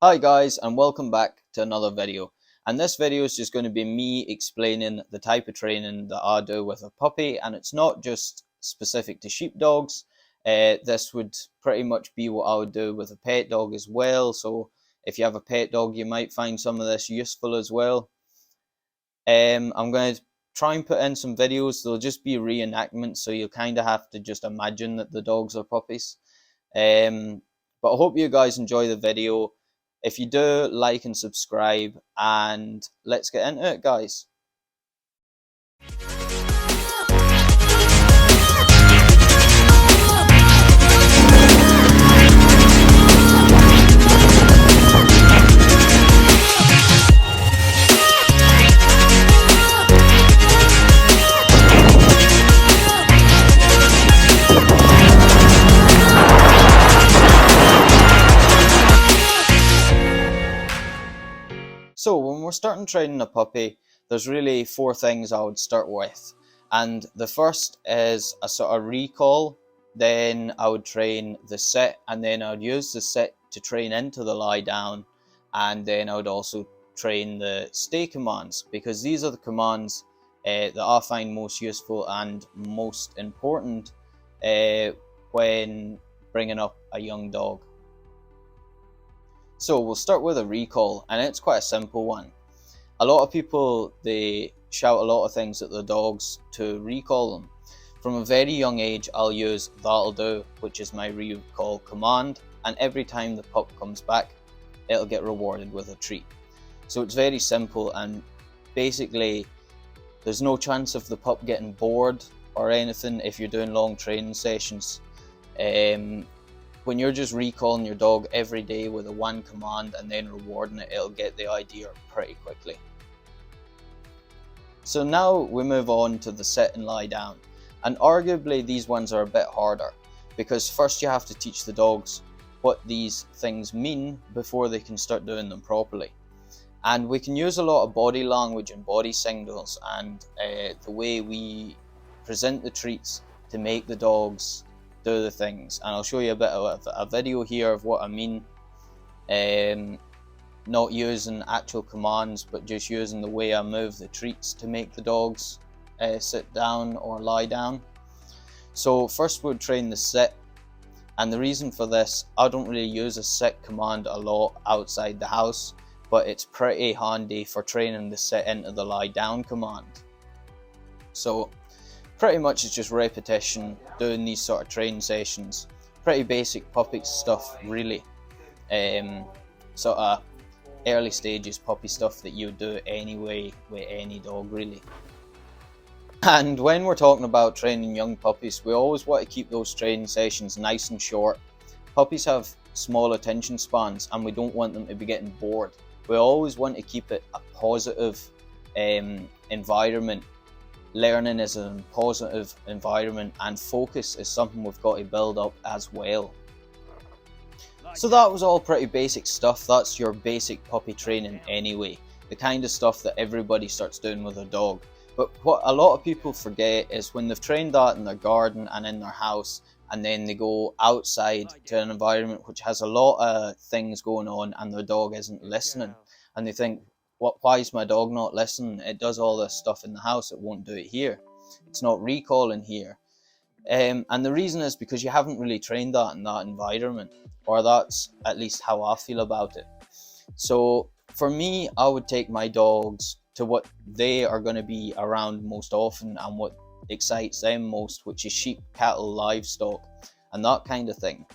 Hi guys, and welcome back to another video. And this video is just going to be me explaining the type of training that I do with a puppy, and it's not just specific to sheepdogs. This would pretty much be what I would do with a pet dog as well. So if you have a pet dog, you might find some of this useful as well. I'm going to try and put in some videos. They'll just be reenactments, so you'll kind of have to just imagine that the dogs are puppies. But I hope you guys enjoy the video. If you do, like and subscribe, and let's get into it, guys. So when we're starting training a puppy, there's really four things I would start with. And the first is a sort of recall, then I would train the sit, and then I would use the sit to train into the lie down, and then I would also train the stay commands, because these are the commands that I find most useful and most important when bringing up a young dog. So we'll start with a recall, and it's quite a simple one. A lot of people, they shout a lot of things at the dogs to recall them. From a very young age, I'll use that'll do, which is my recall command, and every time the pup comes back, it'll get rewarded with a treat. So it's very simple, and basically there's no chance of the pup getting bored or anything if you're doing long training sessions. When you're just recalling your dog every day with a one command and then rewarding it, it'll get the idea pretty quickly. So now we move on to the sit and lie down, and arguably these ones are a bit harder, because first you have to teach the dogs what these things mean before they can start doing them properly. And we can use a lot of body language and body signals and the way we present the treats to make the dogs do the things, and I'll show you a bit of a video here of what I mean. Not using actual commands, but just using the way I move the treats to make the dogs sit down or lie down. So first we'll train the sit, and the reason for this, I don't really use a sit command a lot outside the house, but it's pretty handy for training the sit into the lie down command. So pretty much it's just repetition, doing these sort of training sessions. Pretty basic puppy stuff, really. Sort of early stages puppy stuff that you would do anyway with any dog, really. And when we're talking about training young puppies, we always want to keep those training sessions nice and short. Puppies have small attention spans, and we don't want them to be getting bored. We always want to keep it a positive environment. Learning is a positive environment, and focus is something we've got to build up as well. So that was all pretty basic stuff. That's your basic puppy training anyway, the kind of stuff that everybody starts doing with a dog. But what a lot of people forget is when they've trained that in their garden and in their house, and then they go outside to an environment which has a lot of things going on and their dog isn't listening, and they think, why is my dog not listening? It does all this stuff in the house, it won't do it here. It's not recalling here. And the reason is because you haven't really trained that in that environment, or that's at least how I feel about it. So for me, I would take my dogs to what they are going to be around most often and what excites them most, which is sheep, cattle, livestock, and that kind of thing.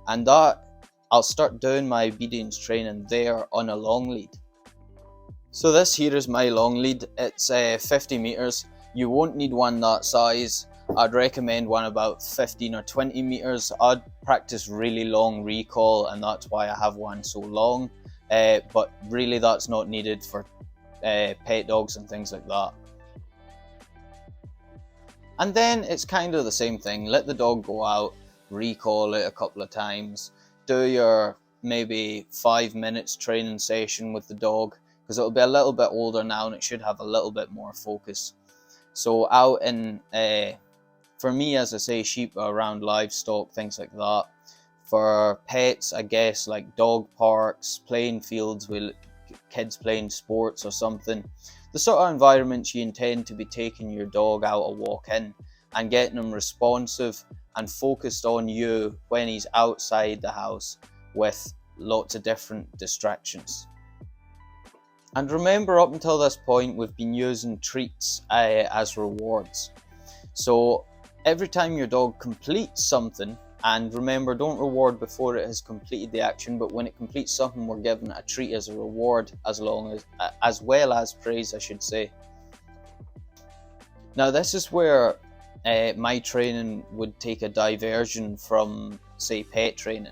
And that I'll start doing my obedience training there on a long lead. So this here is my long lead. It's 50 meters. You won't need one that size. I'd recommend one about 15 or 20 meters. I'd practice really long recall, and that's why I have one so long. But really that's not needed for pet dogs and things like that. And then it's kind of the same thing. Let the dog go out, recall it a couple of times, do your maybe 5 minutes training session with the dog, because it'll be a little bit older now and it should have a little bit more focus. So out in, for me, as I say, sheep around livestock, things like that. For pets, I guess, like dog parks, playing fields with kids playing sports or something, the sort of environments you intend to be taking your dog out a walk in, and getting him responsive and focused on you when he's outside the house with lots of different distractions. And remember, up until this point, we've been using treats as rewards. So every time your dog completes something, and remember, don't reward before it has completed the action, but when it completes something, we're given a treat as a reward, as well as praise, I should say. Now, this is where my training would take a diversion from, say, pet training.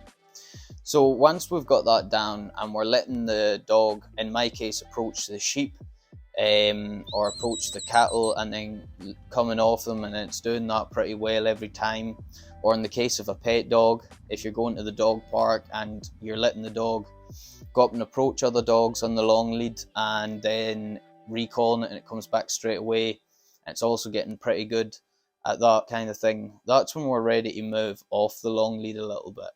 So once we've got that down and we're letting the dog, in my case, approach the sheep or approach the cattle and then coming off them, and it's doing that pretty well every time. Or in the case of a pet dog, if you're going to the dog park and you're letting the dog go up and approach other dogs on the long lead and then recalling it and it comes back straight away, it's also getting pretty good at that kind of thing. That's when we're ready to move off the long lead a little bit.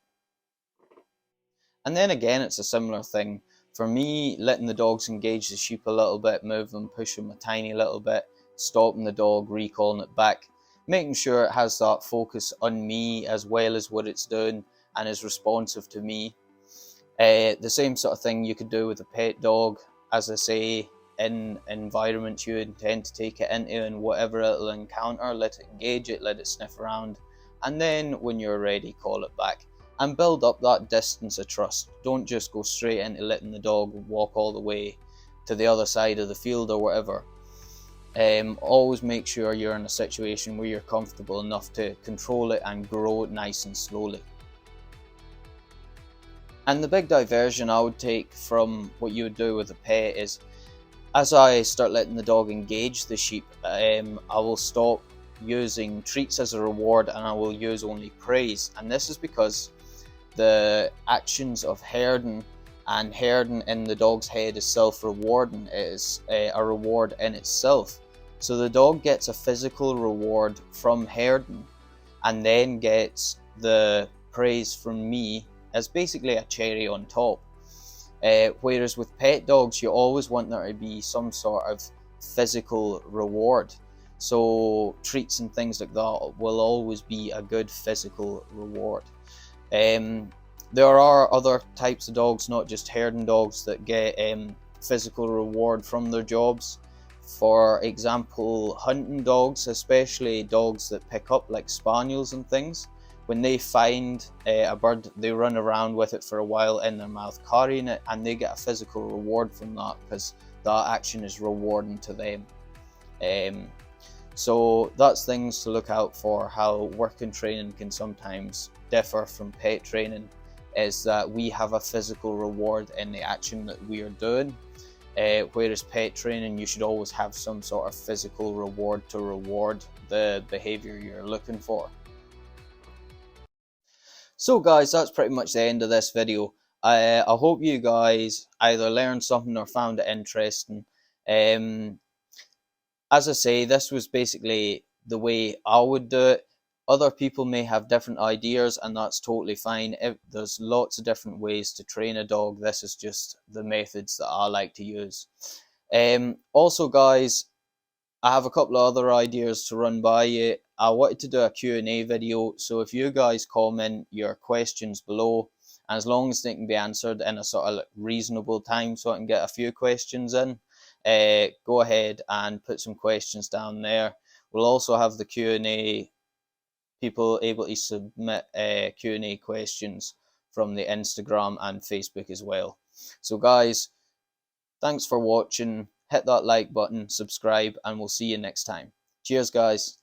And then again, it's a similar thing. For me, letting the dogs engage the sheep a little bit, move them, push them a tiny little bit, stopping the dog, recalling it back, making sure it has that focus on me as well as what it's doing and is responsive to me. The same sort of thing you could do with a pet dog, as I say, in environments you intend to take it into, and whatever it'll encounter, let it engage it, let it sniff around, and then when you're ready, call it back. And build up that distance of trust. Don't just go straight into letting the dog walk all the way to the other side of the field or whatever. Always make sure you're in a situation where you're comfortable enough to control it and grow it nice and slowly. And the big diversion I would take from what you would do with a pet is, as I start letting the dog engage the sheep, I will stop using treats as a reward and I will use only praise. And this is because the actions of herding, and herding in the dog's head is self-rewarding. It is a reward in itself. So the dog gets a physical reward from herding and then gets the praise from me as basically a cherry on top. Whereas with pet dogs, you always want there to be some sort of physical reward. So treats and things like that will always be a good physical reward. There are other types of dogs, not just herding dogs, that get physical reward from their jobs. For example, hunting dogs, especially dogs that pick up like spaniels and things, when they find a bird, they run around with it for a while in their mouth carrying it, and they get a physical reward from that because that action is rewarding to them. So that's things to look out for. How working training can sometimes differ from pet training is that we have a physical reward in the action that we are doing, whereas pet training, you should always have some sort of physical reward to reward the behavior you're looking for. So guys, that's pretty much the end of this video. I hope you guys either learned something or found it interesting. As I say, this was basically the way I would do it. Other people may have different ideas, and that's totally fine. There's lots of different ways to train a dog. This is just the methods that I like to use. Also guys, I have a couple of other ideas to run by you. I wanted to do a Q&A video, so if you guys comment your questions below, and as long as they can be answered in a sort of reasonable time so I can get a few questions in, go ahead and put some questions down there. We'll also have the Q&A, people able to submit Q&A questions from the Instagram and Facebook as well. So guys, thanks for watching. Hit that like button, subscribe, and we'll see you next time. Cheers guys.